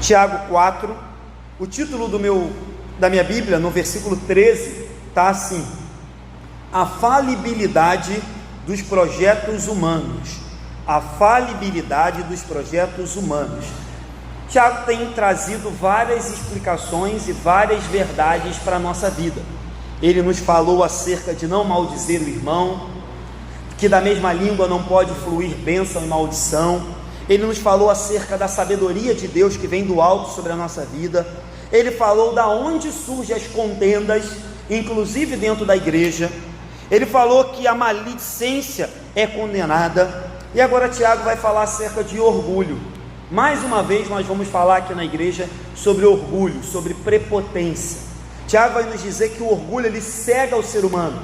Tiago 4, o título da minha Bíblia, no versículo 13, está assim: a falibilidade dos projetos humanos. A falibilidade dos projetos humanos. Tiago tem trazido várias explicações e várias verdades para a nossa vida. Ele nos falou acerca de não maldizer o irmão, que da mesma língua não pode fluir bênção e maldição. Ele nos falou acerca da sabedoria de Deus que vem do alto sobre a nossa vida. Ele falou da onde surgem as contendas, inclusive dentro da igreja. Ele falou que a maledicência é condenada. E agora Tiago vai falar acerca de orgulho. Mais uma vez nós vamos falar aqui na igreja sobre orgulho, sobre prepotência. Tiago vai nos dizer que o orgulho ele cega o ser humano,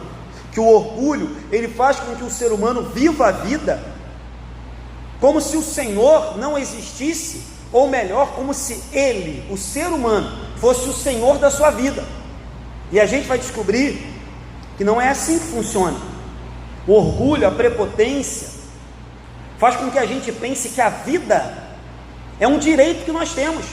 que o orgulho ele faz com que o ser humano viva a vida como se o Senhor não existisse, ou melhor, como se ele, o ser humano, fosse o Senhor da sua vida. E a gente vai descobrir que não é assim que funciona. O orgulho, a prepotência faz com que a gente pense que a vida é um direito que nós temos.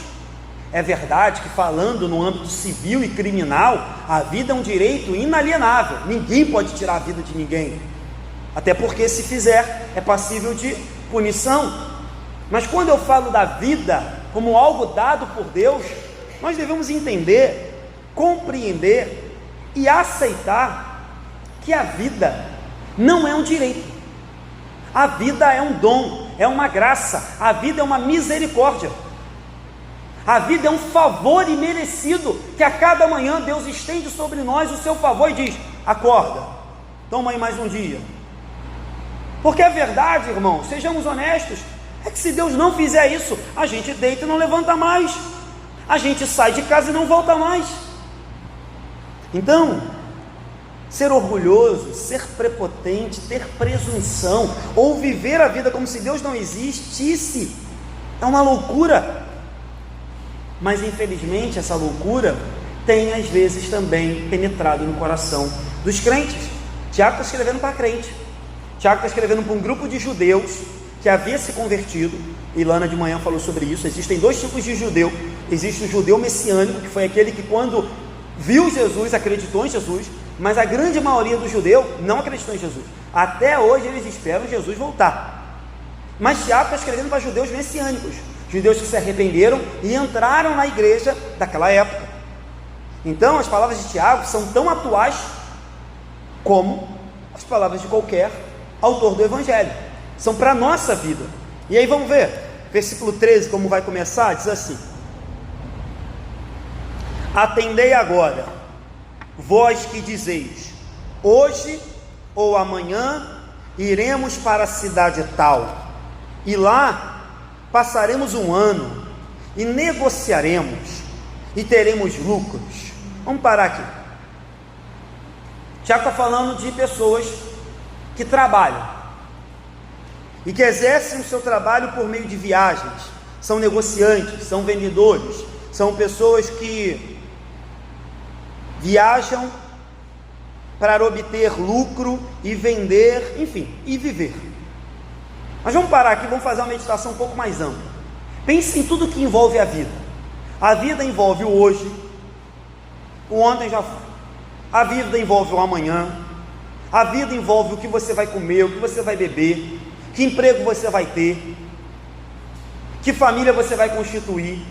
É verdade que, falando no âmbito civil e criminal, a vida é um direito inalienável. Ninguém pode tirar a vida de ninguém, até porque, se fizer, é passível de punição. Mas quando eu falo da vida como algo dado por Deus, nós devemos entender, compreender e aceitar que a vida não é um direito. A vida é um dom, é uma graça, a vida é uma misericórdia, a vida é um favor imerecido, que a cada manhã Deus estende sobre nós o seu favor e diz: acorda, toma aí mais um dia. Porque é verdade, irmão, sejamos honestos, é que se Deus não fizer isso, a gente deita e não levanta mais, a gente sai de casa e não volta mais. Então, ser orgulhoso, ser prepotente, ter presunção, ou viver a vida como se Deus não existisse, é uma loucura. Mas infelizmente essa loucura tem às vezes também penetrado no coração dos crentes. Tiago está escrevendo para crente, Tiago está escrevendo para um grupo de judeus que havia se convertido, e Lana de manhã falou sobre isso. Existem dois tipos de judeu. Existe o judeu messiânico, que foi aquele que quando viu Jesus, acreditou em Jesus, mas a grande maioria do judeu não acreditou em Jesus. Até hoje eles esperam Jesus voltar. Mas Tiago está escrevendo para judeus messiânicos, judeus que se arrependeram e entraram na igreja daquela época. Então as palavras de Tiago são tão atuais como as palavras de qualquer autor do evangelho, são para a nossa vida. E aí vamos ver, versículo 13, como vai começar, diz assim: atendei agora, vós que dizeis, hoje ou amanhã iremos para a cidade tal, e lá passaremos um ano, e negociaremos, e teremos lucros. Vamos parar aqui. Já está falando de pessoas que trabalham, e que exercem o seu trabalho por meio de viagens, são negociantes, são vendedores, são pessoas que viajam para obter lucro e vender, enfim, e viver. Mas vamos parar aqui, vamos fazer uma meditação um pouco mais ampla. Pense em tudo que envolve a vida. A vida envolve o hoje, o ontem já foi. A vida envolve o amanhã. A vida envolve o que você vai comer, o que você vai beber, que emprego você vai ter, que família você vai constituir.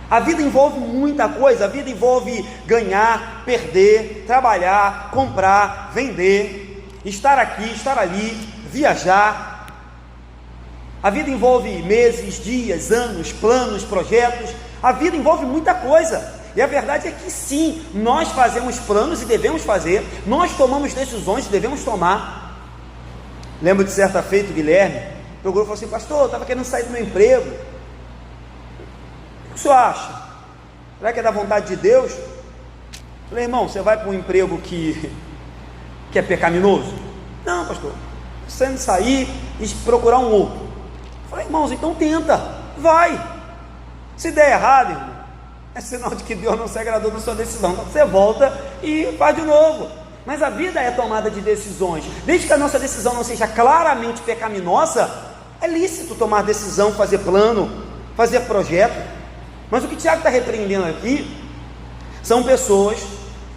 A vida envolve muita coisa. A vida envolve ganhar, perder, trabalhar, comprar, vender, estar aqui, estar ali, viajar. A vida envolve meses, dias, anos, planos, projetos. A vida envolve muita coisa. E a verdade é que sim, nós fazemos planos e devemos fazer, nós tomamos decisões e devemos tomar. Lembro de certa feita o Guilherme procurou e falou assim: pastor, eu estava querendo sair do meu emprego, o que o senhor acha? Será que é da vontade de Deus? Eu falei: irmão, você vai para um emprego que é pecaminoso? Não, pastor, você tem que sair e procurar um outro. Eu falei: irmãos, então tenta, vai. Se der errado, irmão, é sinal de que Deus não se agradou da sua decisão. Então você volta e faz de novo. Mas a vida é tomada de decisões. Desde que a nossa decisão não seja claramente pecaminosa, é lícito tomar decisão, fazer plano, fazer projeto. Mas o que Tiago está repreendendo aqui são pessoas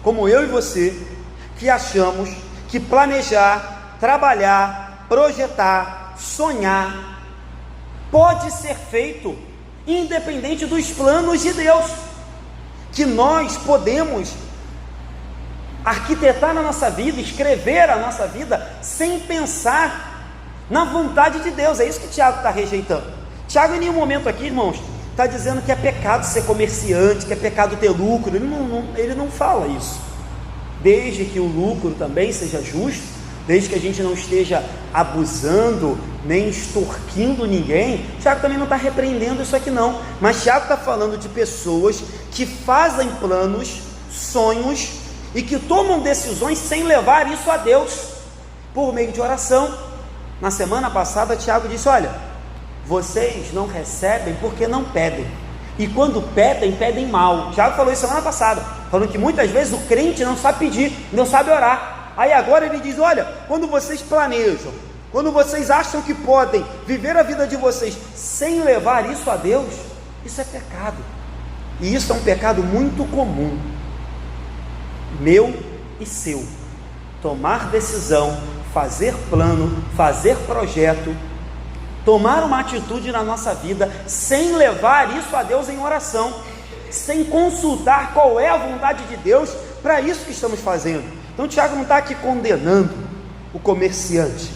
como eu e você, que achamos que planejar, trabalhar, projetar, sonhar pode ser feito independente dos planos de Deus, que nós podemos arquitetar na nossa vida, escrever a nossa vida sem pensar na vontade de Deus. É isso que Tiago está rejeitando. Tiago em nenhum momento aqui, irmãos, está dizendo que é pecado ser comerciante, que é pecado ter lucro. Ele não fala isso, desde que o lucro também seja justo, desde que a gente não esteja abusando, nem extorquindo ninguém. Tiago também não está repreendendo isso aqui não, mas Tiago está falando de pessoas que fazem planos, sonhos, e que tomam decisões sem levar isso a Deus, por meio de oração. Na semana passada Tiago disse: olha, vocês não recebem porque não pedem, e quando pedem, pedem mal. Tiago falou isso semana passada, falando que muitas vezes o crente não sabe pedir, não sabe orar. Aí agora ele diz: olha, quando vocês planejam, quando vocês acham que podem viver a vida de vocês sem levar isso a Deus, isso é pecado. E isso é um pecado muito comum, meu e seu. Tomar decisão, fazer plano, fazer projeto, tomar uma atitude na nossa vida sem levar isso a Deus em oração, sem consultar qual é a vontade de Deus para isso que estamos fazendo. Então Tiago não está aqui condenando o comerciante,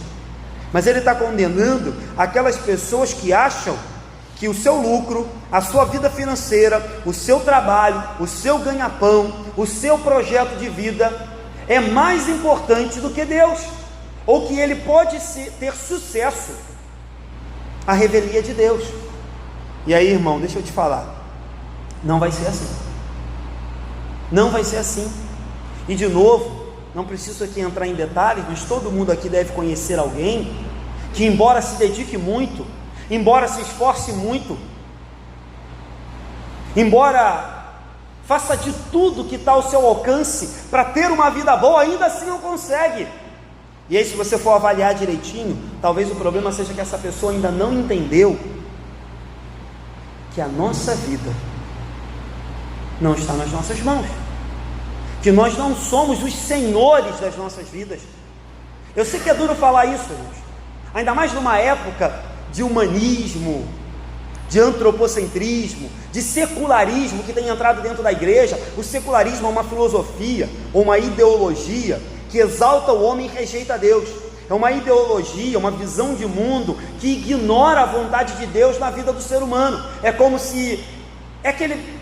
mas ele está condenando aquelas pessoas que acham que o seu lucro, a sua vida financeira, o seu trabalho, o seu ganha-pão, o seu projeto de vida é mais importante do que Deus, ou que ele pode ter sucesso à revelia de Deus. E aí, irmão, deixa eu te falar, não vai ser assim, não vai ser assim. E de novo, não preciso aqui entrar em detalhes, mas todo mundo aqui deve conhecer alguém que, embora se dedique muito, embora se esforce muito, embora faça de tudo que está ao seu alcance para ter uma vida boa, ainda assim não consegue. E aí, se você for avaliar direitinho, talvez o problema seja que essa pessoa ainda não entendeu que a nossa vida não está nas nossas mãos, que nós não somos os senhores das nossas vidas. Eu sei que é duro falar isso, irmãos, ainda mais numa época de humanismo, de antropocentrismo, de secularismo que tem entrado dentro da igreja. O secularismo é uma filosofia, ou uma ideologia que exalta o homem e rejeita Deus. É uma ideologia, uma visão de mundo que ignora a vontade de Deus na vida do ser humano. É como se, é aquele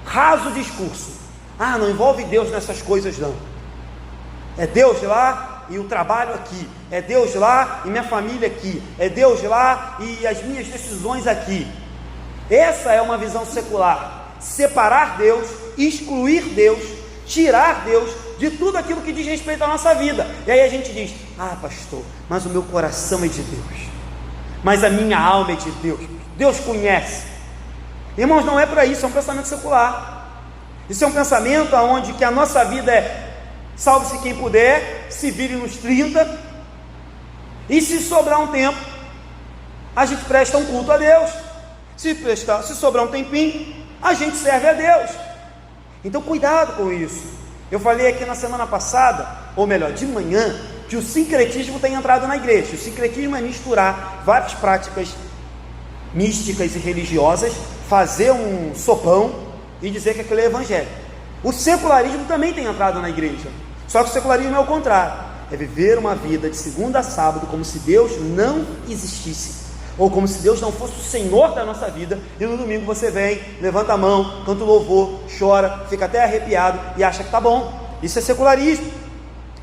raso discurso: ah, não envolve Deus nessas coisas não, é Deus lá e o trabalho aqui, é Deus lá e minha família aqui, é Deus lá e as minhas decisões aqui. Essa é uma visão secular: separar Deus, excluir Deus, tirar Deus de tudo aquilo que diz respeito à nossa vida. E aí a gente diz: ah, pastor, mas o meu coração é de Deus, mas a minha alma é de Deus, Deus conhece. Irmãos, não é para isso, é um pensamento secular. Isso é um pensamento onde que a nossa vida é: salve-se quem puder, se vire nos 30, e se sobrar um tempo, a gente presta um culto a Deus. Se sobrar um tempinho, a gente serve a Deus. Então cuidado com isso. Eu falei aqui na semana passada, ou melhor, de manhã, que o sincretismo tem entrado na igreja. O sincretismo é misturar várias práticas místicas e religiosas, fazer um sopão e dizer que aquilo é evangelho. O secularismo também tem entrado na igreja, só que o secularismo é o contrário, é viver uma vida de segunda a sábado como se Deus não existisse, ou como se Deus não fosse o Senhor da nossa vida, e no domingo você vem, levanta a mão, canta o louvor, chora, fica até arrepiado e acha que está bom. Isso é secularismo,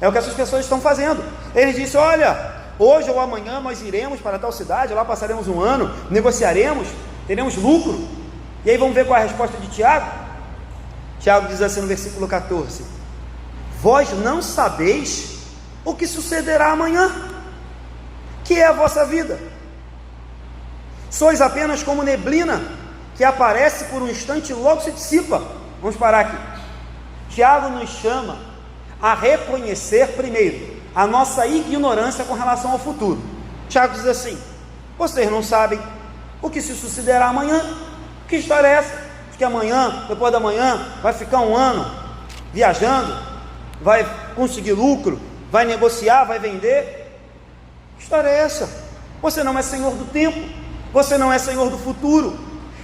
é o que essas pessoas estão fazendo. Eles dizem: olha, hoje ou amanhã nós iremos para tal cidade, lá passaremos um ano, negociaremos, teremos lucro. E aí vamos ver qual é a resposta de Tiago. Tiago diz assim no versículo 14: vós não sabeis o que sucederá amanhã, que é a vossa vida. Sois apenas como neblina, que aparece por um instante e logo se dissipa. Vamos parar aqui. Tiago nos chama a reconhecer primeiro a nossa ignorância com relação ao futuro. Tiago diz assim: vocês não sabem o que se sucederá amanhã. Que história é essa? De que amanhã, depois da manhã, vai ficar um ano viajando, vai conseguir lucro, vai negociar, vai vender? Que história é essa? Você não é senhor do tempo, você não é senhor do futuro.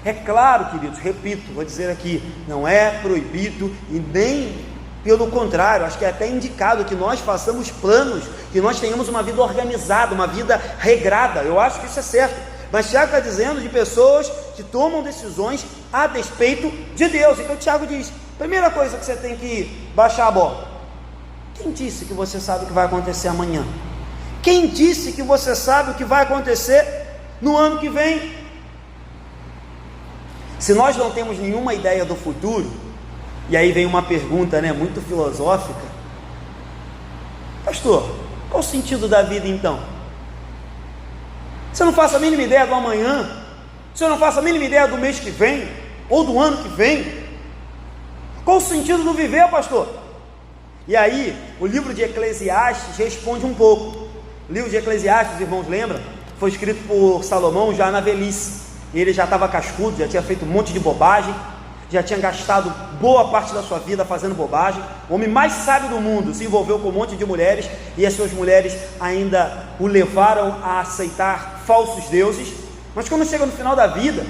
É claro, queridos, repito, vou dizer aqui, não é proibido e nem pelo contrário, acho que é até indicado que nós façamos planos, que nós tenhamos uma vida organizada, uma vida regrada. Eu acho que isso é certo, mas Tiago está dizendo de pessoas que tomam decisões a despeito de Deus. Então Tiago diz, primeira coisa que você tem que baixar a bola: quem disse que você sabe o que vai acontecer amanhã? Quem disse que você sabe o que vai acontecer no ano que vem? Se nós não temos nenhuma ideia do futuro, e aí vem uma pergunta, muito filosófica: pastor, qual o sentido da vida então? Se eu não faço a mínima ideia do amanhã, se eu não faço a mínima ideia do mês que vem, ou do ano que vem, qual o sentido do viver, pastor? E aí, o livro de Eclesiastes responde um pouco. O livro de Eclesiastes, os irmãos lembram? Foi escrito por Salomão já na velhice. Ele já estava cascudo, já tinha feito um monte de bobagem, já tinha gastado boa parte da sua vida fazendo bobagem. O homem mais sábio do mundo se envolveu com um monte de mulheres, e as suas mulheres ainda o levaram a aceitar falsos deuses. Mas quando chega no final da vida,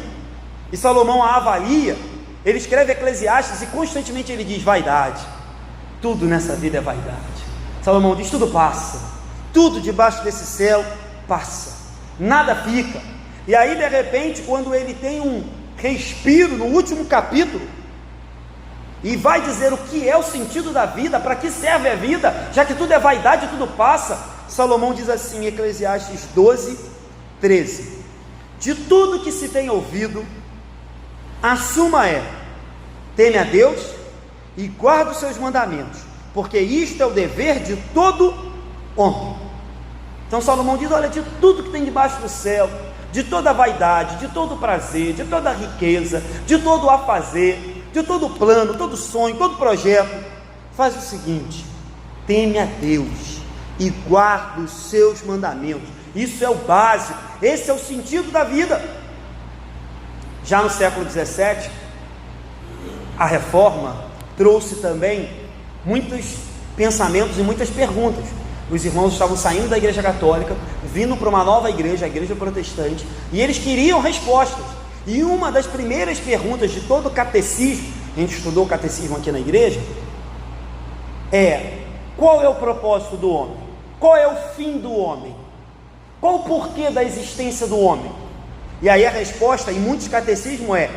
e Salomão a avalia, ele escreve Eclesiastes e constantemente ele diz: vaidade, tudo nessa vida é vaidade. Salomão diz: tudo passa, tudo debaixo desse céu passa, nada fica. E aí de repente, quando ele tem um respiro no último capítulo, e vai dizer o que é o sentido da vida, para que serve a vida, já que tudo é vaidade, tudo passa, Salomão diz assim, Eclesiastes 12:13: de tudo que se tem ouvido, a suma é: teme a Deus e guarda os seus mandamentos, porque isto é o dever de todo homem. Então Salomão diz: olha, de tudo que tem debaixo do céu, de toda a vaidade, de todo o prazer, de toda a riqueza, de todo o afazer, de todo o plano, todo o sonho, todo o projeto, faz o seguinte: teme a Deus e guarda os seus mandamentos. Isso é o básico, esse é o sentido da vida. Já no século XVII, a reforma trouxe também muitos pensamentos e muitas perguntas. Os irmãos estavam saindo da igreja católica, vindo para uma nova igreja, a igreja protestante, e eles queriam respostas. E uma das primeiras perguntas de todo o catecismo, a gente estudou o catecismo aqui na igreja, é: qual é o propósito do homem? Qual é o fim do homem? Qual o porquê da existência do homem? E aí a resposta em muitos catecismos é: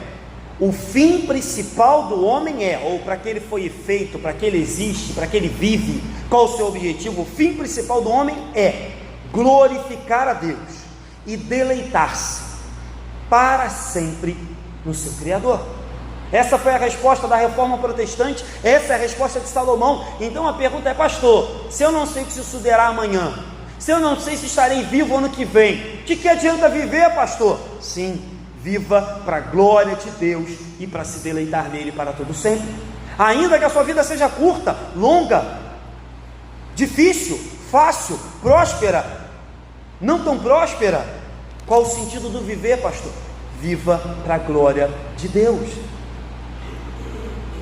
o fim principal do homem é, ou para que ele foi feito, para que ele existe, para que ele vive, qual o seu objetivo? O fim principal do homem é glorificar a Deus e deleitar-se para sempre no seu Criador. Essa foi a resposta da reforma protestante, essa é a resposta de Salomão. Então a pergunta é: pastor, se eu não sei o que se sucederá amanhã, se eu não sei se estarei vivo ano que vem, de que adianta viver, pastor? Sim, viva para a glória de Deus e para se deleitar nele para todo sempre. Ainda que a sua vida seja curta, longa, difícil, fácil, próspera, não tão próspera, qual o sentido do viver, pastor? Viva para a glória de Deus.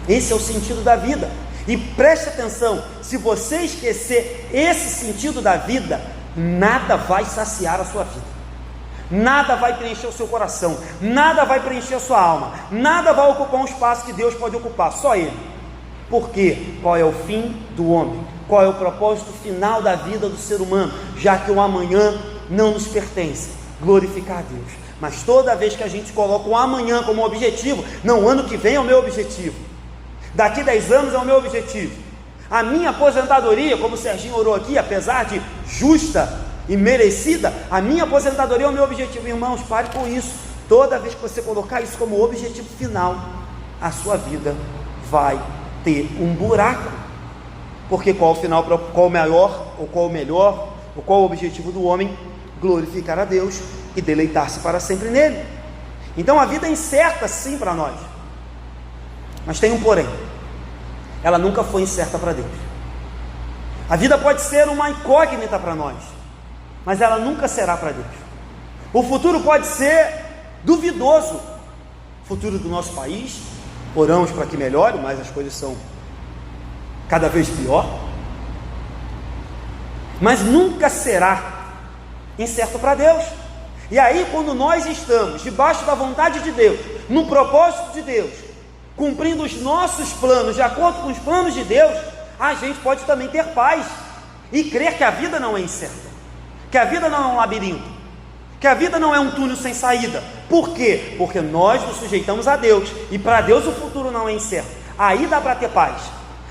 Esse é o sentido da vida. E preste atenção: se você esquecer esse sentido da vida, nada vai saciar a sua vida, nada vai preencher o seu coração, nada vai preencher a sua alma, nada vai ocupar um espaço que Deus pode ocupar, só Ele. Por quê? Qual é o fim do homem? Qual é o propósito final da vida do ser humano? Já que o amanhã não nos pertence, glorificar a Deus. Mas toda vez que a gente coloca o amanhã como objetivo, não, o ano que vem é o meu objetivo, daqui 10 anos é o meu objetivo, a minha aposentadoria, como o Serginho orou aqui, apesar de justa e merecida, a minha aposentadoria é o meu objetivo. Irmãos, pare com isso. Toda vez que você colocar isso como objetivo final, a sua vida vai ter um buraco, porque qual o final, qual o maior, ou qual o melhor, ou qual o objetivo do homem? Glorificar a Deus e deleitar-se para sempre nele. Então a vida é incerta sim para nós, mas tem um porém: ela nunca foi incerta para Deus. A vida pode ser uma incógnita para nós, mas ela nunca será para Deus. O futuro pode ser duvidoso. Futuro do nosso país, oramos para que melhore, mas as coisas são cada vez pior. Mas nunca será incerto para Deus. E aí, quando nós estamos debaixo da vontade de Deus, no propósito de Deus, cumprindo os nossos planos, de acordo com os planos de Deus, a gente pode também ter paz e crer que a vida não é incerta, que a vida não é um labirinto, que a vida não é um túnel sem saída. Por quê? Porque nós nos sujeitamos a Deus, e para Deus o futuro não é incerto. Aí dá para ter paz,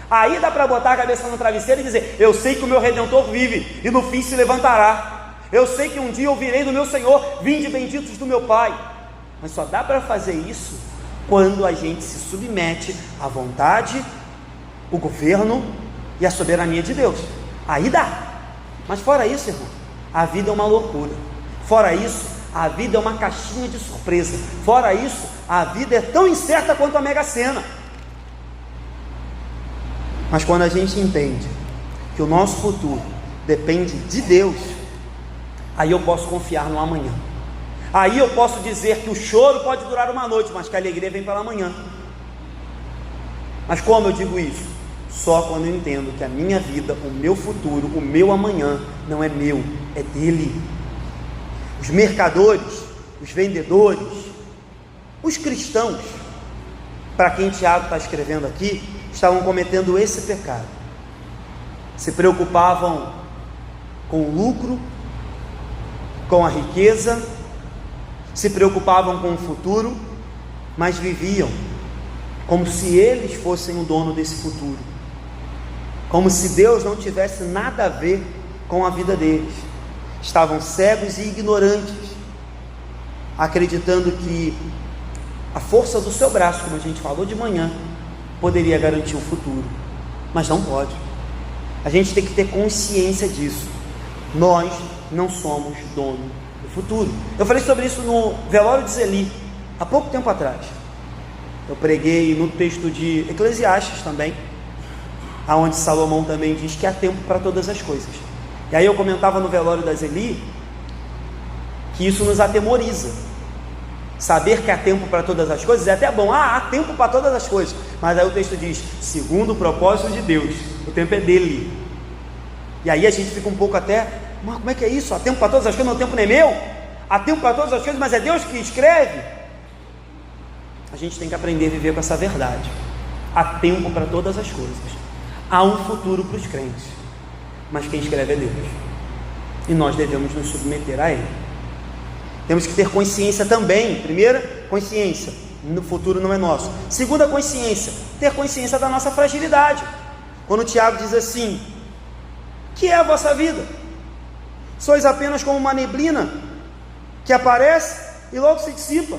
aí dá para botar a cabeça no travesseiro e dizer: eu sei que o meu Redentor vive, e no fim se levantará. Eu sei que um dia eu virei do meu Senhor, vinde benditos do meu Pai. Mas só dá para fazer isso quando a gente se submete à vontade, o governo e a soberania de Deus. Aí dá. Mas fora isso, irmão, a vida é uma loucura. Fora isso, a vida é uma caixinha de surpresa. Fora isso, a vida é tão incerta quanto a Mega Sena. Mas quando a gente entende que o nosso futuro depende de Deus, aí eu posso confiar no amanhã. Aí eu posso dizer que o choro pode durar uma noite, mas que a alegria vem pela manhã. Mas como eu digo isso? Só quando eu entendo que a minha vida, o meu futuro, o meu amanhã não é meu, é dele. Os mercadores, os vendedores, os cristãos, para quem Tiago está escrevendo aqui, estavam cometendo esse pecado. Se preocupavam com o lucro, com a riqueza, se preocupavam com o futuro, mas viviam como se eles fossem o dono desse futuro, como se Deus não tivesse nada a ver com a vida deles. Estavam cegos e ignorantes, acreditando que a força do seu braço, como a gente falou de manhã, poderia garantir o futuro, mas não pode. A gente tem que ter consciência disso. Nós não somos dono do futuro. Eu falei sobre isso no velório de Zeli, há pouco tempo atrás. Eu preguei no texto de Eclesiastes também, aonde Salomão também diz que há tempo para todas as coisas. E aí eu comentava no velório da Zeli que isso nos atemoriza. Saber que há tempo para todas as coisas é até bom. Há tempo para todas as coisas. Mas aí o texto diz: segundo o propósito de Deus, o tempo é dele. E aí a gente fica um pouco até: mas como é que é isso? Há tempo para todas as coisas, mas o tempo não é meu? Há tempo para todas as coisas, mas é Deus que escreve? A gente tem que aprender a viver com essa verdade. Há tempo para todas as coisas. Há um futuro para os crentes, mas quem escreve é Deus, e nós devemos nos submeter a Ele. Temos que ter consciência também. Primeira, consciência, no futuro não é nosso. Segunda, consciência, ter consciência da nossa fragilidade. Quando o Tiago diz assim: que é a vossa vida? Sois apenas como uma neblina que aparece e logo se dissipa.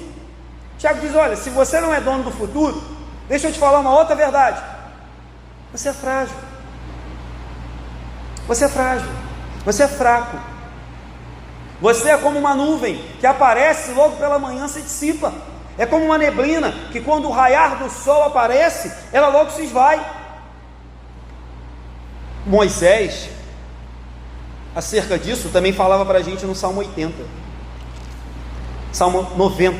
Tiago diz: olha, se você não é dono do futuro, deixa eu te falar uma outra verdade: você é frágil. Você é frágil, você é fraco. Você é como uma nuvem que aparece e logo pela manhã se dissipa. É como uma neblina que quando o raiar do sol aparece, ela logo se esvai. Moisés, acerca disso, também falava para a gente no Salmo 80, Salmo 90,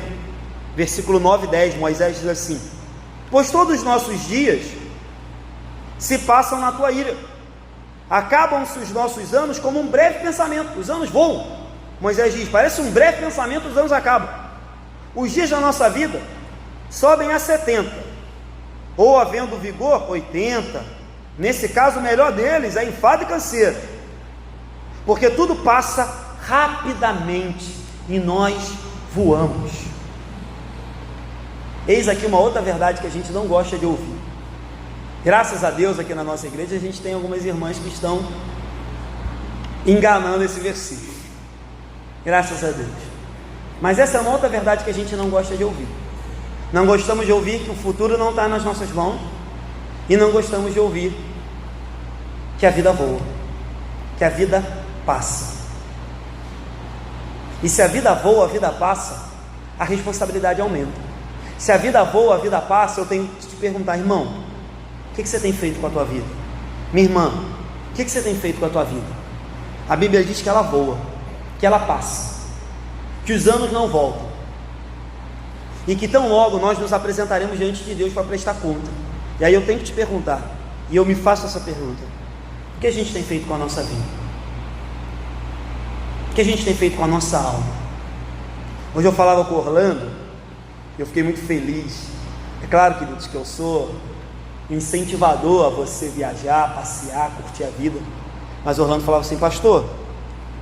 versículo 9 e 10, Moisés diz assim: pois todos os nossos dias se passam na tua ira, acabam-se os nossos anos como um breve pensamento. Os anos voam. Moisés diz: parece um breve pensamento, os anos acabam. Os dias da nossa vida sobem a 70, ou havendo vigor, 80. Nesse caso, o melhor deles é enfado e canseira, porque tudo passa rapidamente e nós voamos. Eis aqui uma outra verdade que a gente não gosta de ouvir. Graças a Deus, aqui na nossa igreja, a gente tem algumas irmãs que estão enganando esse versículo. Graças a Deus. Mas essa é uma outra verdade que a gente não gosta de ouvir. Não gostamos de ouvir que o futuro não está nas nossas mãos, e não gostamos de ouvir que a vida voa, que a vida passa. E se a vida voa, a vida passa, a responsabilidade aumenta. Se a vida voa, a vida passa, eu tenho que te perguntar: irmão, o que você tem feito com a tua vida? Minha irmã, o que você tem feito com a tua vida? A Bíblia diz que ela voa, que ela passa, que os anos não voltam. e que tão logo nós nos apresentaremos diante de Deus para prestar conta. E aí eu tenho que te perguntar, e eu me faço essa pergunta: o que a gente tem feito com a nossa vida? O que a gente tem feito com a nossa alma? Hoje eu falava com o Orlando, eu fiquei muito feliz. É claro, queridos, que eu sou incentivador a você viajar, passear, curtir a vida, mas o Orlando falava assim: pastor,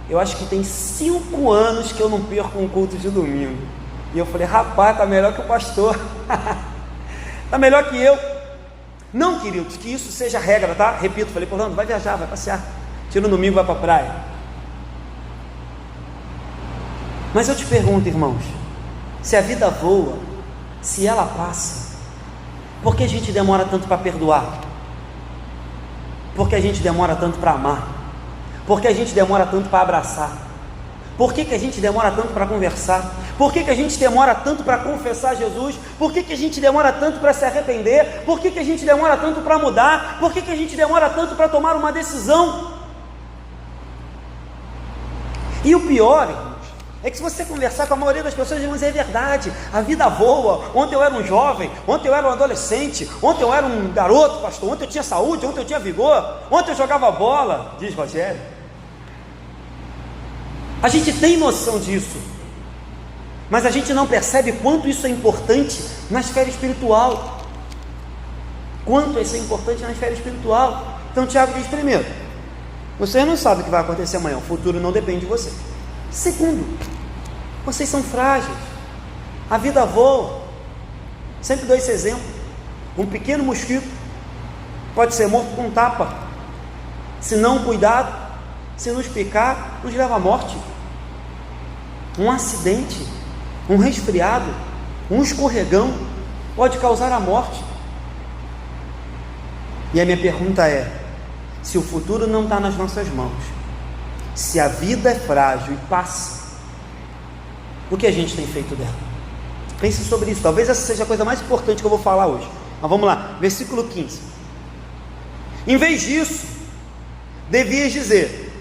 eu acho que tem 5 anos que eu não perco um culto de domingo. E eu falei: rapaz, está melhor que o pastor, está melhor que eu. Não, queridos, que isso seja regra, tá? Repito, falei: Orlando, vai viajar, vai passear, tira um domingo, vai para a praia. Mas eu te pergunto, irmãos, se a vida voa, se ela passa, por que a gente demora tanto para perdoar? Por que a gente demora tanto para amar? Por que a gente demora tanto para abraçar? Por que a gente demora tanto para conversar? Por que a gente demora tanto para confessar Jesus? Por que a gente demora tanto para se arrepender? Por que a gente demora tanto para mudar? Por que a gente demora tanto para tomar uma decisão? E o pior, irmãos, é que se você conversar com a maioria das pessoas, irmãos, é verdade, a vida voa. Ontem eu era um jovem, ontem eu era um adolescente, ontem eu era um garoto, pastor, ontem eu tinha saúde, ontem eu tinha vigor, ontem eu jogava bola, diz Rogério. A gente tem noção disso, mas a gente não percebe quanto isso é importante na esfera espiritual. Quanto isso é importante na esfera espiritual. Então Tiago diz: primeiro, vocês não sabem o que vai acontecer amanhã, o futuro não depende de vocês. Segundo, vocês são frágeis, a vida voa. Sempre dou esse exemplo: um pequeno mosquito pode ser morto com um tapa, se não cuidado, se nos picar, nos leva à morte. Um acidente, um resfriado, um escorregão pode causar a morte. E a minha pergunta é: se o futuro não está nas nossas mãos, se a vida é frágil e passa, o que a gente tem feito dela? Pense sobre isso. Talvez essa seja a coisa mais importante que eu vou falar hoje. Mas vamos lá, versículo 15. Em vez disso, devias dizer: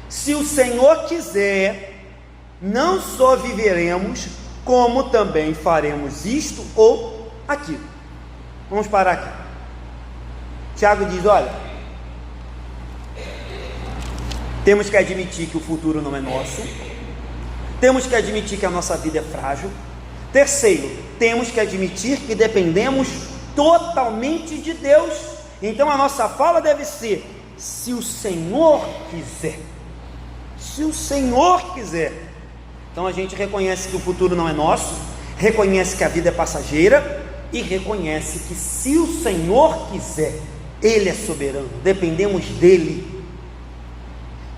se o Senhor quiser, não só viveremos, como também faremos isto ou aquilo. Vamos parar aqui. Tiago diz: olha, temos que admitir que o futuro não é nosso, temos que admitir que a nossa vida é frágil. Terceiro, temos que admitir que dependemos totalmente de Deus. Então a nossa fala deve ser: se o Senhor quiser. Se o Senhor quiser. Então a gente reconhece que o futuro não é nosso, reconhece que a vida é passageira e reconhece que se o Senhor quiser, Ele é soberano, dependemos dEle.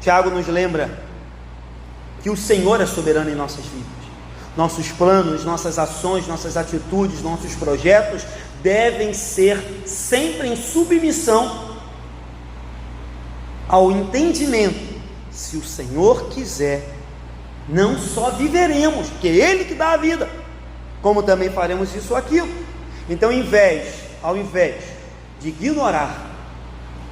Tiago nos lembra que o Senhor é soberano em nossas vidas. Nossos planos, nossas ações, nossas atitudes, nossos projetos devem ser sempre em submissão ao entendimento: se o Senhor quiser, não só viveremos, porque é Ele que dá a vida, como também faremos isso ou aquilo. Então, ao invés de ignorar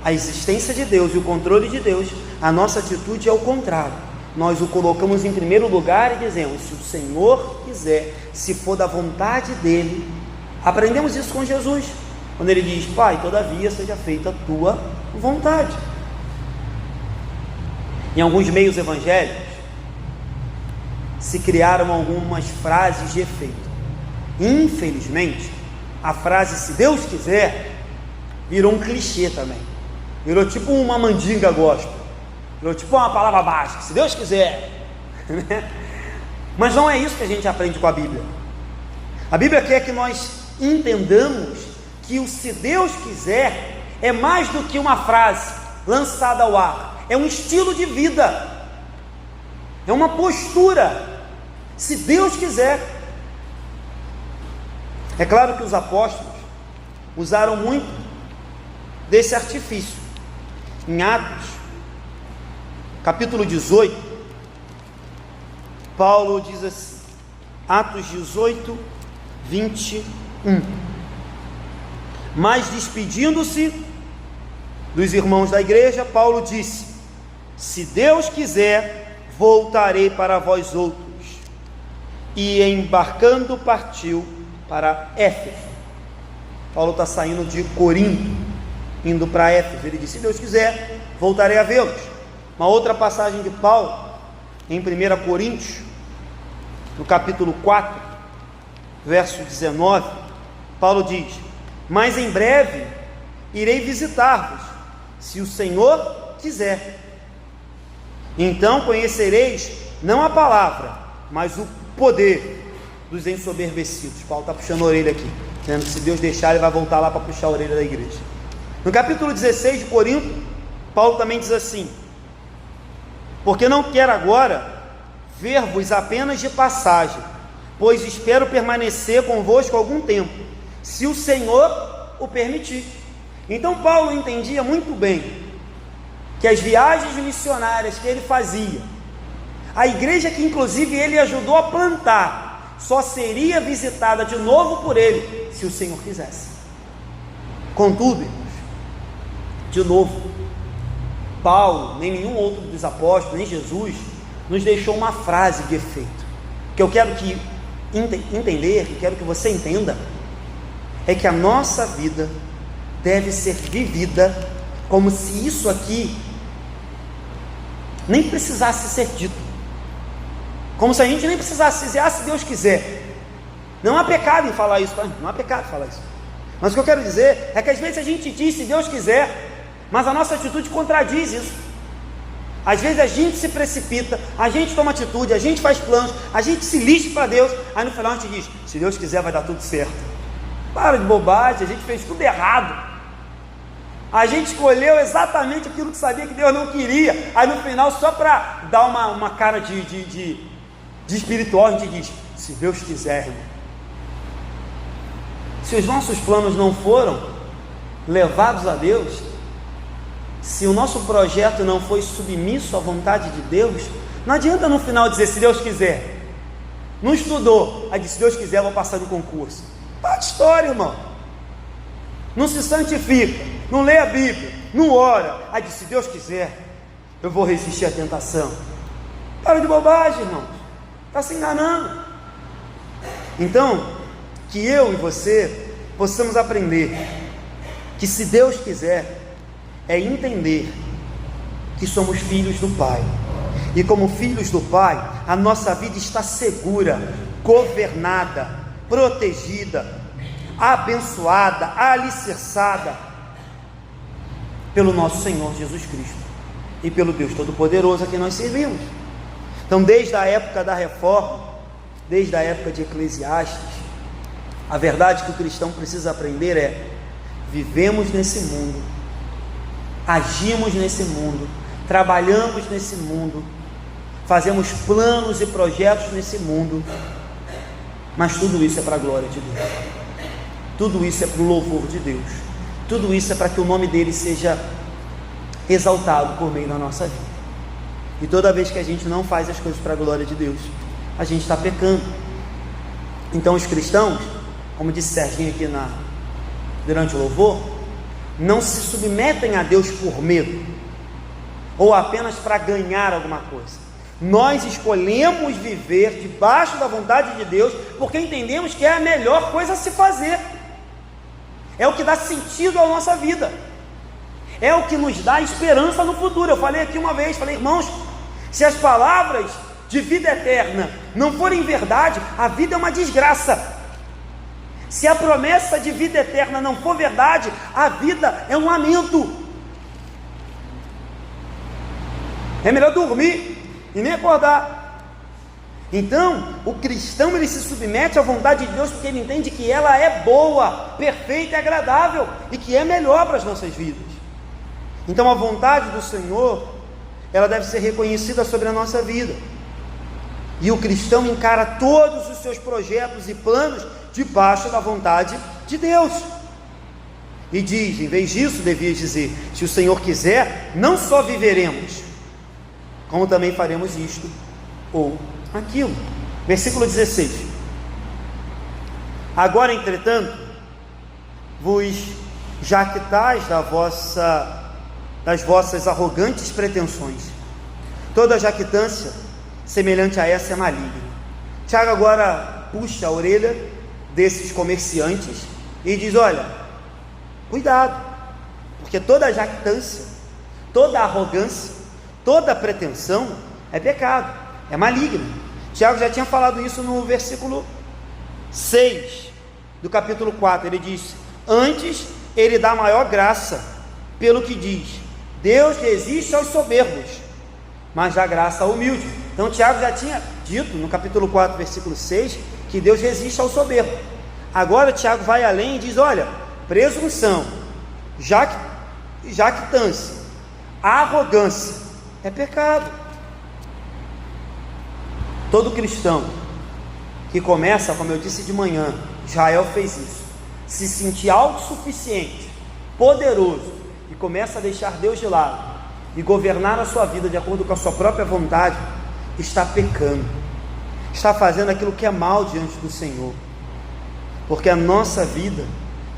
a existência de Deus e o controle de Deus, a nossa atitude é o contrário. Nós o colocamos em primeiro lugar e dizemos: se o Senhor quiser, se for da vontade dEle. Aprendemos isso com Jesus, quando Ele diz: Pai, todavia seja feita a tua vontade. Em alguns meios evangélicos se criaram algumas frases de efeito. Infelizmente, a frase "se Deus quiser" virou um clichê também, virou tipo uma mandinga gospel, virou tipo uma palavra básica: se Deus quiser. Mas não é isso que a gente aprende com a Bíblia. A Bíblia quer que nós entendamos que o "se Deus quiser" é mais do que uma frase lançada ao ar, é um estilo de vida, é uma postura. Se Deus quiser. É claro que os apóstolos usaram muito desse artifício. Em Atos, capítulo 18, Paulo diz assim, Atos 18, 21: mas despedindo-se dos irmãos da igreja, Paulo disse: se Deus quiser, voltarei para vós outros. E embarcando partiu para Éfeso. Paulo está saindo de Corinto, indo para Éfeso. Ele disse: se Deus quiser, voltarei a vê-los. Uma outra passagem de Paulo, em 1 Coríntios, no capítulo 4, verso 19, Paulo diz: mas em breve irei visitar-vos, se o Senhor quiser. Então conhecereis não a palavra, mas o poder dos ensoberbecidos. Paulo está puxando a orelha aqui, dizendo que se Deus deixar, ele vai voltar lá para puxar a orelha da igreja. No capítulo 16 de Corinto, Paulo também diz assim: porque não quero agora ver-vos apenas de passagem, pois espero permanecer convosco algum tempo, se o Senhor o permitir. Então Paulo entendia muito bem que as viagens missionárias que ele fazia, a igreja que inclusive ele ajudou a plantar, só seria visitada de novo por ele, se o Senhor quisesse. Contudo, irmãos, de novo, Paulo, nem nenhum outro dos apóstolos, nem Jesus, nos deixou uma frase de efeito, que eu quero que entender, que quero que você entenda, é que a nossa vida deve ser vivida como se isso aqui nem precisasse ser dito, como se a gente nem precisasse dizer: se Deus quiser. Não há pecado em falar isso, não há pecado em falar isso, mas o que eu quero dizer é que às vezes a gente diz se Deus quiser, mas a nossa atitude contradiz isso. Às vezes a gente se precipita, a gente toma atitude, a gente faz planos, a gente se lixa para Deus, aí no final a gente diz: se Deus quiser vai dar tudo certo. Para de bobagem, a gente fez tudo errado, a gente escolheu exatamente aquilo que sabia que Deus não queria, aí no final, só para dar uma cara de espiritual, a gente diz: se Deus quiser, irmão. Se os nossos planos não foram levados a Deus, se o nosso projeto não foi submisso à vontade de Deus, não adianta no final dizer: se Deus quiser. Não estudou, aí disse: se Deus quiser eu vou passar no concurso. Para de história, irmão. Não se santifica, não lê a Bíblia, não ora, aí disse: se Deus quiser eu vou resistir à tentação. Para de bobagem, irmão, está se enganando. Então, que eu e você possamos aprender que se Deus quiser, é entender que somos filhos do Pai, e como filhos do Pai, a nossa vida está segura, governada, protegida, abençoada, alicerçada pelo nosso Senhor Jesus Cristo e pelo Deus Todo-Poderoso a quem nós servimos. Então, desde a época da Reforma, desde a época de Eclesiastes, a verdade que o cristão precisa aprender é: vivemos nesse mundo, agimos nesse mundo, trabalhamos nesse mundo, fazemos planos e projetos nesse mundo, mas tudo isso é para a glória de Deus, tudo isso é para o louvor de Deus, tudo isso é para que o nome dele seja exaltado por meio da nossa vida. E toda vez que a gente não faz as coisas para a glória de Deus, a gente está pecando. Então os cristãos, como disse Serginho aqui durante o louvor, não se submetem a Deus por medo, ou apenas para ganhar alguma coisa. Nós escolhemos viver debaixo da vontade de Deus, porque entendemos que é a melhor coisa a se fazer, é o que dá sentido à nossa vida, é o que nos dá esperança no futuro. Eu falei aqui uma vez, irmãos, se as palavras de vida eterna não forem verdade, a vida é uma desgraça. Se a promessa de vida eterna não for verdade, a vida é um lamento. É melhor dormir e nem acordar. Então, o cristão, ele se submete à vontade de Deus, porque ele entende que ela é boa, perfeita e agradável, e que é melhor para as nossas vidas. Então, a vontade do Senhor, ela deve ser reconhecida sobre a nossa vida, e o cristão encara todos os seus projetos e planos debaixo da vontade de Deus, e diz, em vez disso, devia dizer: se o Senhor quiser, não só viveremos, como também faremos isto ou aquilo. Versículo 16: agora, entretanto, vos jactais das vossas arrogantes pretensões. Toda jactância semelhante a essa é maligna. Tiago agora puxa a orelha desses comerciantes e diz: olha, cuidado, porque toda jactância, toda arrogância, toda pretensão é pecado, é maligno. Tiago já tinha falado isso no versículo 6 do capítulo 4. Ele diz: antes ele dá maior graça, pelo que diz: Deus resiste aos soberbos, mas dá graça ao humilde. Então Tiago já tinha dito no capítulo 4, versículo 6, que Deus resiste ao soberbo. Agora Tiago vai além e diz: olha, presunção, jactância, arrogância é pecado. Todo cristão que começa, como eu disse de manhã, Israel fez isso, se sentir autossuficiente, poderoso, e começa a deixar Deus de lado e governar a sua vida de acordo com a sua própria vontade, está pecando, está fazendo aquilo que é mal diante do Senhor, porque a nossa vida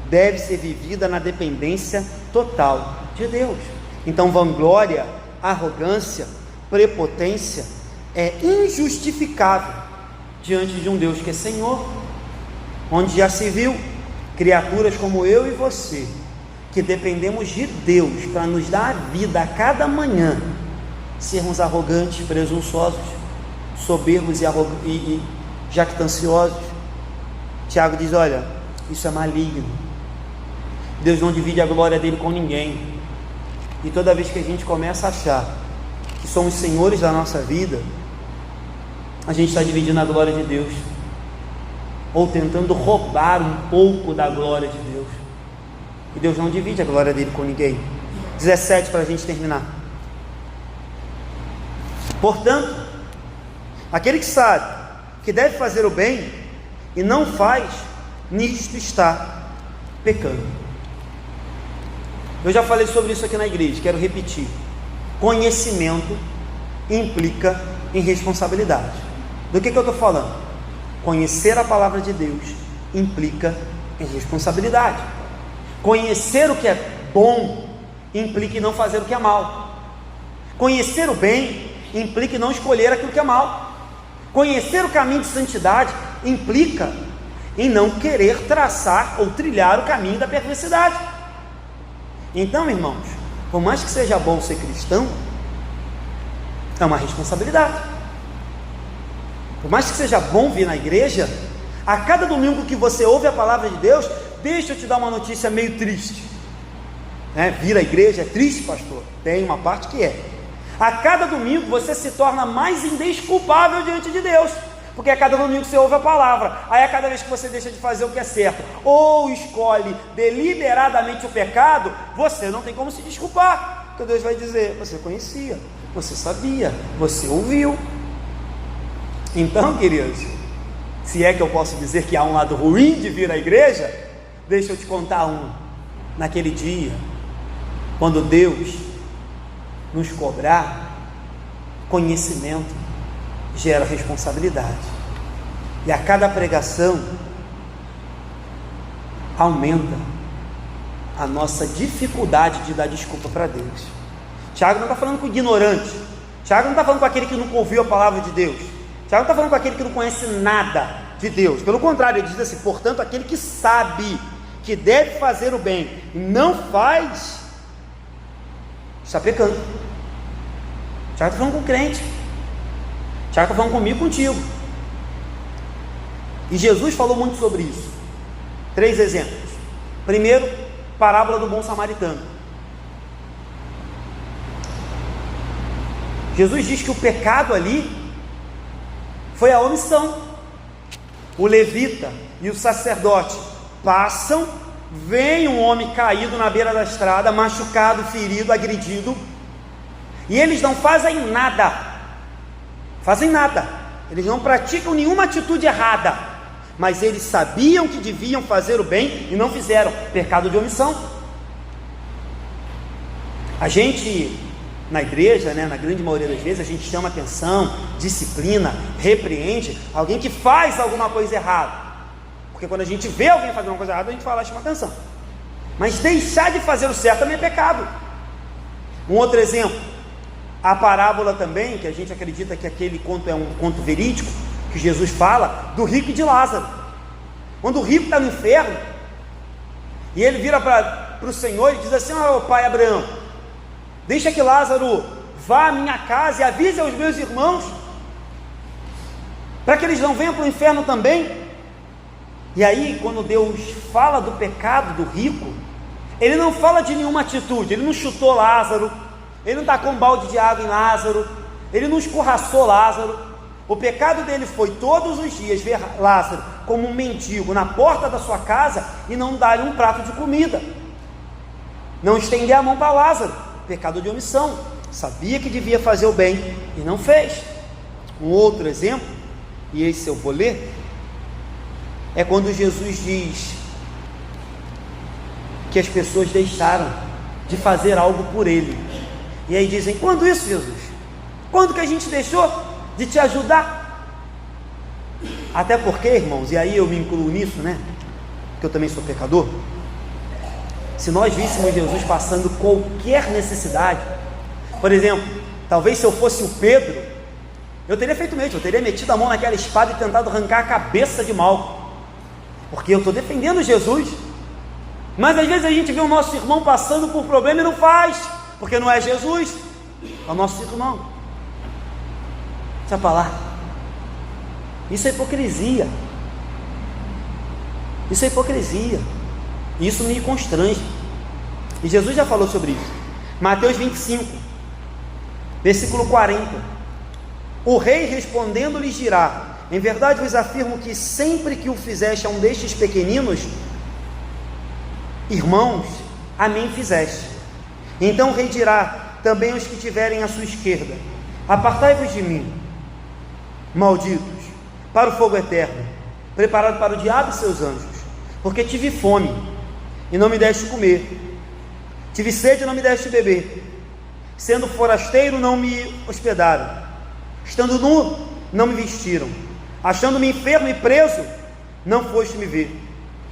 deve ser vivida na dependência total de Deus. Então vanglória, arrogância, prepotência é injustificável diante de um Deus que é Senhor, onde já se viu criaturas como eu e você, que dependemos de Deus para nos dar a vida a cada manhã, sermos arrogantes, presunçosos, soberbos e jactanciosos. Tiago diz: olha, isso é maligno. Deus não divide a glória dele com ninguém. E toda vez que a gente começa a achar que somos senhores da nossa vida, a gente está dividindo a glória de Deus, ou tentando roubar um pouco da glória de Deus. E Deus não divide a glória dele com ninguém. 17, para a gente terminar. Portanto, aquele que sabe que deve fazer o bem e não faz, nisto está pecando. Eu já falei sobre isso aqui na igreja, quero repetir. Conhecimento implica em responsabilidade. Do que eu estou falando? Conhecer a palavra de Deus implica em responsabilidade. Conhecer o que é bom implica em não fazer o que é mal. Conhecer o bem implica em não escolher aquilo que é mal. Conhecer o caminho de santidade implica em não querer traçar ou trilhar o caminho da perversidade. Então, irmãos, por mais que seja bom ser cristão, é uma responsabilidade. Por mais que seja bom vir na igreja, a cada domingo que você ouve a palavra de Deus, deixa eu te dar uma notícia meio triste, vir à igreja é triste, pastor? Tem uma parte que é. A cada domingo você se torna mais indesculpável diante de Deus, porque a cada domingo você ouve a palavra. Aí a cada vez que você deixa de fazer o que é certo, ou escolhe deliberadamente o pecado, você não tem como se desculpar, porque Deus vai dizer: você conhecia, você sabia, você ouviu. Então, queridos, se é que eu posso dizer que há um lado ruim de vir à igreja, deixa eu te contar um. Naquele dia, quando Deus nos cobrar, conhecimento gera responsabilidade, e a cada pregação aumenta a nossa dificuldade de dar desculpa para Deus. Tiago não está falando com o ignorante, Tiago não está falando com aquele que nunca ouviu a palavra de Deus, Tiago não está falando com aquele que não conhece nada de Deus. Pelo contrário, ele diz assim: portanto, aquele que sabe que deve fazer o bem e não faz, está pecando. Tiago está falando com o crente, Tiago está falando comigo e contigo. E Jesus falou muito sobre isso. 3 exemplos. Primeiro, parábola do bom samaritano. Jesus diz que o pecado ali foi a omissão. O levita e o sacerdote passam, vem um homem caído na beira da estrada, machucado, ferido, agredido, e eles não fazem nada, eles não praticam nenhuma atitude errada, mas eles sabiam que deviam fazer o bem e não fizeram. Pecado de omissão. A gente, na igreja, na grande maioria das vezes, a gente chama atenção, disciplina, repreende alguém que faz alguma coisa errada, porque quando a gente vê alguém fazendo uma coisa errada, a gente fala, chama atenção. Mas deixar de fazer o certo também é pecado. Um outro exemplo, a parábola também, que a gente acredita que aquele conto é um conto verídico, que Jesus fala, do rico e de Lázaro. Quando o rico está no inferno, e ele vira para o Senhor e diz assim: ó pai Abraão, deixa que Lázaro vá à minha casa e avise aos meus irmãos, para que eles não venham para o inferno também. E aí, quando Deus fala do pecado do rico, Ele não fala de nenhuma atitude, Ele não chutou Lázaro, Ele não tacou um balde de água em Lázaro, Ele não escorraçou Lázaro. O pecado dele foi todos os dias ver Lázaro como um mendigo na porta da sua casa e não dar-lhe um prato de comida, não estender a mão para Lázaro. Pecado de omissão, sabia que devia fazer o bem e não fez. Um outro exemplo, e esse eu vou ler, é quando Jesus diz que as pessoas deixaram de fazer algo por Ele, e aí dizem: quando isso, Jesus? Quando que a gente deixou de te ajudar? Até porque, irmãos, e aí eu me incluo nisso, né, porque eu também sou pecador. Se nós víssemos Jesus passando qualquer necessidade, por exemplo, talvez se eu fosse o Pedro, eu teria feito mesmo, eu teria metido a mão naquela espada e tentado arrancar a cabeça de Malco, porque eu estou defendendo Jesus. Mas às vezes a gente vê o nosso irmão passando por problema e não faz, porque não é Jesus, é o nosso irmão. Deixa pra lá. Isso é hipocrisia. Isso é hipocrisia. E isso me constrange. E Jesus já falou sobre isso. Mateus 25, versículo 40. O rei respondendo lhes dirá: em verdade vos afirmo que sempre que o fizeste a um destes pequeninos irmãos, a mim fizeste. Então o rei dirá também aos que tiverem à sua esquerda: apartai-vos de mim, malditos, para o fogo eterno, preparado para o diabo e seus anjos. Porque tive fome e não me deste comer, tive sede e não me deste beber, sendo forasteiro não me hospedaram, estando nu não me vestiram, achando-me enfermo e preso não foste me ver.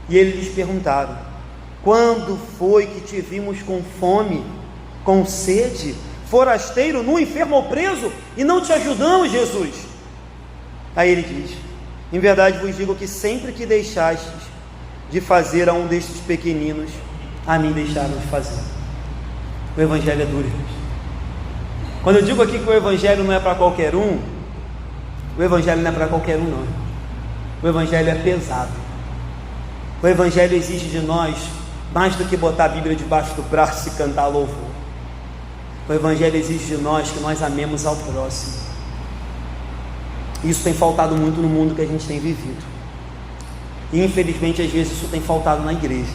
E eles lhes perguntaram: quando foi que te vimos com fome, com sede, forasteiro, nu, enfermo ou preso, e não te ajudamos, Jesus? Aí ele diz: em verdade vos digo que sempre que deixastes de fazer a um destes pequeninos, a mim deixaram de fazer. O Evangelho é duro, gente. Quando eu digo aqui que o Evangelho não é para qualquer um, o Evangelho não é para qualquer um, não. O Evangelho é pesado. O Evangelho exige de nós mais do que botar a Bíblia debaixo do braço e cantar louvor. O Evangelho exige de nós que nós amemos ao próximo. Isso tem faltado muito no mundo que a gente tem vivido. E infelizmente às vezes isso tem faltado na igreja.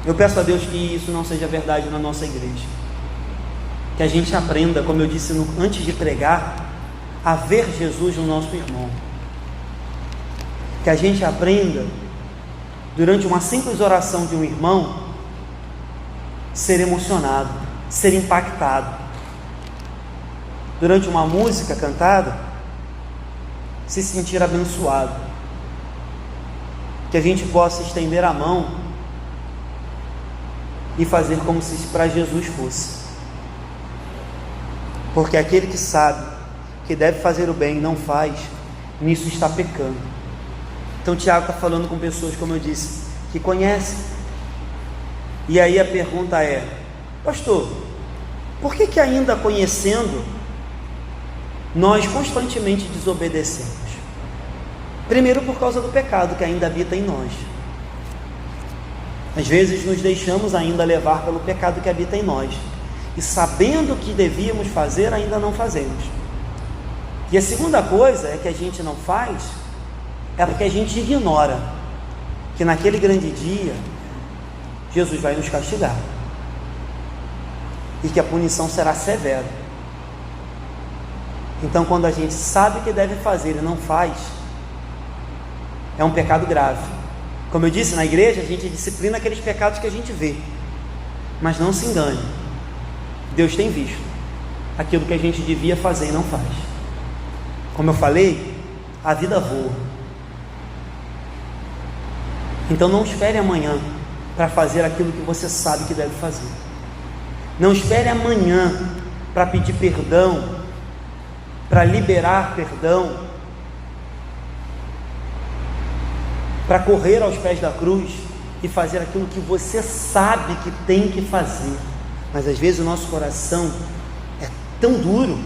Eu peço a Deus que isso não seja verdade na nossa igreja. Que a gente aprenda, como eu disse antes de pregar, a ver Jesus no nosso irmão. Que a gente aprenda, durante uma simples oração de um irmão, ser emocionado, ser impactado. Durante uma música cantada, se sentir abençoado. Que a gente possa estender a mão e fazer como se para Jesus fosse. Porque aquele que sabe que deve fazer o bem e não faz, nisso está pecando. Então Tiago está falando com pessoas, como eu disse, que conhecem. E aí a pergunta é: pastor, por que ainda conhecendo, nós constantemente desobedecemos? Primeiro, por causa do pecado que ainda habita em nós. Às vezes nos deixamos ainda levar pelo pecado que habita em nós, e sabendo o que devíamos fazer, ainda não fazemos. E a segunda coisa é que a gente não faz, é porque a gente ignora que naquele grande dia Jesus vai nos castigar, e que a punição será severa. Então, quando a gente sabe que deve fazer e não faz, é um pecado grave. Como eu disse, na igreja a gente disciplina aqueles pecados que a gente vê, mas não se engane, Deus tem visto aquilo que a gente devia fazer e não faz. Como eu falei, a vida voa. Então não espere amanhã para fazer aquilo que você sabe que deve fazer. Não espere amanhã para pedir perdão, para liberar perdão. para correr aos pés da cruz e fazer aquilo que você sabe que tem que fazer, mas às vezes o nosso coração é tão duro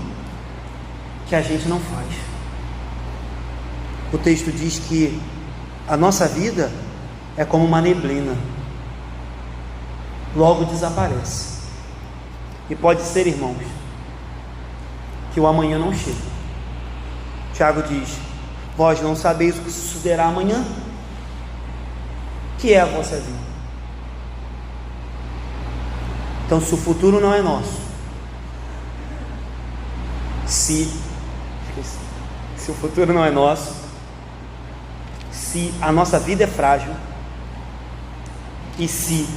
que a gente não faz. O texto diz que a nossa vida é como uma neblina, logo desaparece. E pode ser, irmãos, que o amanhã não chegue. Tiago diz: vós não sabeis o que sucederá amanhã, que é a vossa vida. Então, se o futuro não é nosso, se o futuro não é nosso, se a nossa vida é frágil, e se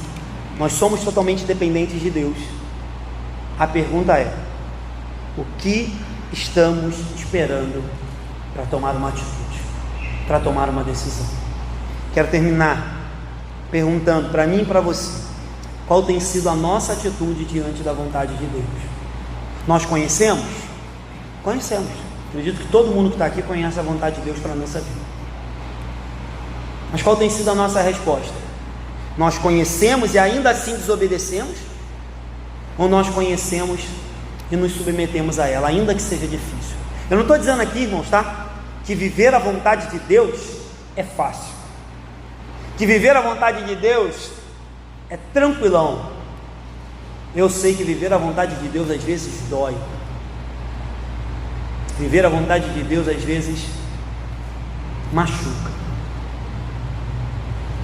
nós somos totalmente dependentes de Deus, a pergunta é: o que estamos esperando para tomar uma atitude, para tomar uma decisão? Quero terminar perguntando para mim e para você: qual tem sido a nossa atitude diante da vontade de Deus? Nós conhecemos? Conhecemos. Acredito que todo mundo que está aqui conhece a vontade de Deus para a nossa vida. Mas qual tem sido a nossa resposta? Nós conhecemos e ainda assim desobedecemos? Ou nós conhecemos e nos submetemos a ela, ainda que seja difícil? Eu não estou dizendo aqui, irmãos, tá? Que viver a vontade de Deus é fácil, que viver a vontade de Deus é tranquilão. Eu sei que viver a vontade de Deus às vezes dói. Viver a vontade de Deus às vezes machuca.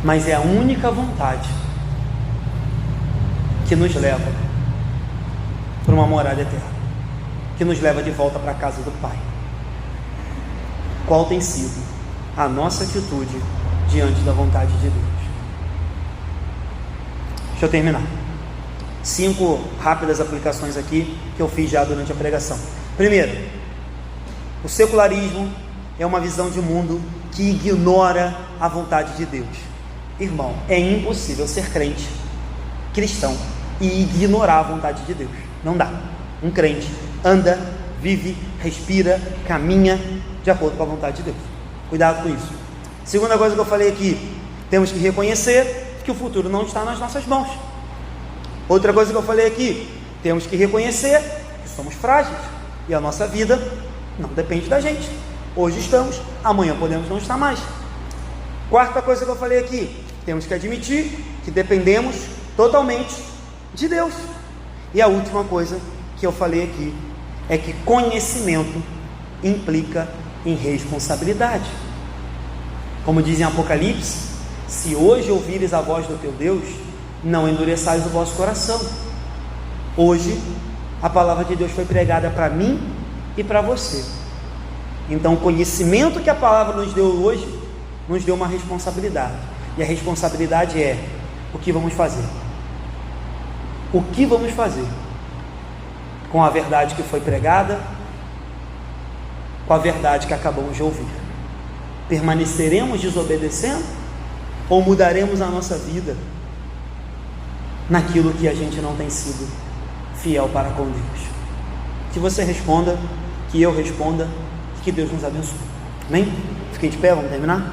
Mas é a única vontade que nos leva para uma morada eterna, que nos leva de volta para a casa do Pai. Qual tem sido a nossa atitude diante da vontade de Deus? Deixa eu terminar. 5 rápidas aplicações aqui que eu fiz já durante a pregação. Primeiro, o secularismo é uma visão de mundo que ignora a vontade de Deus. Irmão, é impossível ser crente, cristão, e ignorar a vontade de Deus. Não dá. Um crente anda, vive, respira, caminha de acordo com a vontade de Deus. Cuidado com isso. Segunda coisa que eu falei aqui: temos que reconhecer que o futuro não está nas nossas mãos. Outra coisa que eu falei aqui: temos que reconhecer que somos frágeis e a nossa vida não depende da gente. Hoje estamos, amanhã podemos não estar mais. Quarta coisa que eu falei aqui: temos que admitir que dependemos totalmente de Deus. E a última coisa que eu falei aqui é que conhecimento implica em responsabilidade. Como diz em Apocalipse: se hoje ouvires a voz do teu Deus, não endureçais o vosso coração. Hoje a palavra de Deus foi pregada para mim e para você. Então o conhecimento que a palavra nos deu hoje nos deu uma responsabilidade, e a responsabilidade é: o que vamos fazer? O que vamos fazer com a verdade que foi pregada, com a verdade que acabamos de ouvir? Permaneceremos desobedecendo ou mudaremos a nossa vida naquilo que a gente não tem sido fiel para com Deus? Que você responda, que eu responda, que Deus nos abençoe. Amém? Fiquem de pé, vamos terminar?